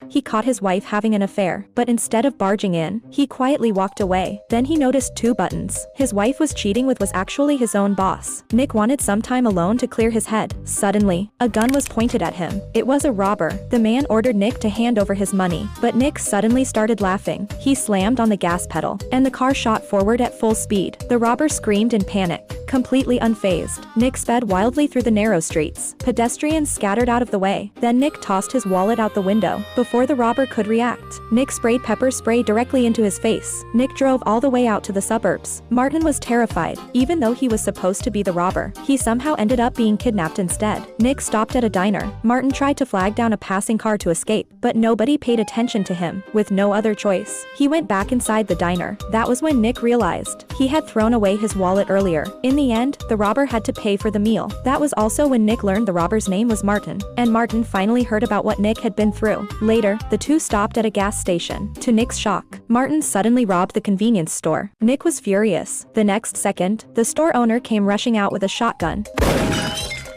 he caught his wife having an affair, but instead of barging in, he quietly walked away. Then he noticed 2 buttons. His wife was cheating with was actually his own boss. Nick wanted some time alone to clear his head. Suddenly, a gun was pointed at him. It was a robber. The man ordered Nick to hand over his money, but Nick suddenly started laughing. He slammed on the gas pedal, and the car shot forward at full speed. The robber screamed in panic. Completely unfazed, Nick sped wildly through the narrow streets. Pedestrians scattered out of the way. Then Nick tossed his wallet out the window. Before the robber could react, Nick sprayed pepper spray directly into his face. Nick drove all the way out to the suburbs. Martin was terrified. Even though he was supposed to be the robber, he somehow ended up being kidnapped instead. Nick stopped at a diner. Martin tried to flag down a passing car to escape, but nobody paid attention to him. With no other choice, he went back inside the diner. That was when Nick realized he had thrown away his wallet earlier. In the end, the robber had to pay for the meal. That was also when Nick learned the robber's name was Martin, and Martin finally heard about what Nick had been through. Later, the two stopped at a gas station. To Nick's shock, Martin suddenly robbed the convenience store. Nick was furious. The next second, the store owner came rushing out with a shotgun.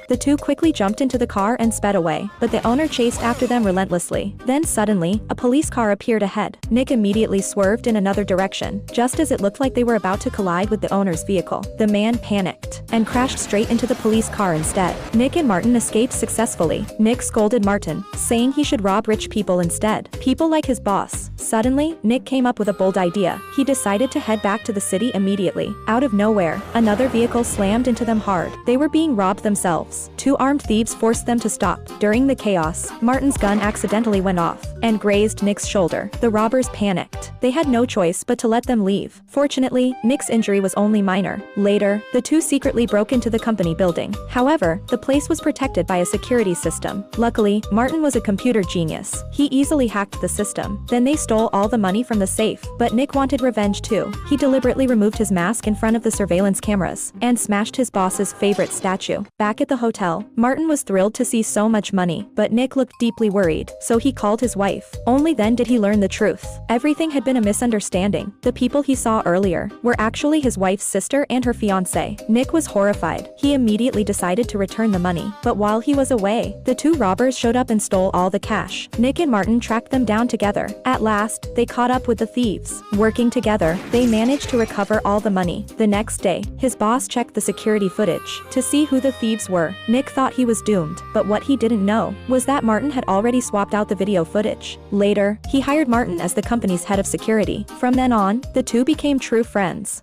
The two quickly jumped into the car and sped away, but the owner chased after them relentlessly. Then suddenly, a police car appeared ahead. Nick immediately swerved in another direction, just as it looked like they were about to collide with the owner's vehicle. The man panicked and crashed straight into the police car instead. Nick and Martin escaped successfully. Nick scolded Martin, saying he should rob rich people instead. People like his boss. Suddenly, Nick came up with a bold idea. He decided to head back to the city immediately. Out of nowhere, another vehicle slammed into them hard. They were being robbed themselves. 2 armed thieves forced them to stop. During the chaos, Martin's gun accidentally went off and grazed Nick's shoulder. The robbers panicked. They had no choice but to let them leave. Fortunately, Nick's injury was only minor. Later, the two secretly broke into the company building. However, the place was protected by a security system. Luckily, Martin was a computer genius. He easily hacked the system. Then they stole all the money from the safe. But Nick wanted revenge too. He deliberately removed his mask in front of the surveillance cameras and smashed his boss's favorite statue. Back at the hotel, Martin was thrilled to see so much money, but Nick looked deeply worried, so he called his wife. Only then did he learn the truth. Everything had been a misunderstanding. The people he saw earlier were actually his wife's sister and her fiancé. Nick was horrified. He immediately decided to return the money, but while he was away, the 2 robbers showed up and stole all the cash. Nick and Martin tracked them down together. At last, they caught up with the thieves. Working together, they managed to recover all the money. The next day, his boss checked the security footage to see who the thieves were. Nick thought he was doomed, but what he didn't know was that Martin had already swapped out the video footage. Later, he hired Martin as the company's head of security. From then on, the two became true friends.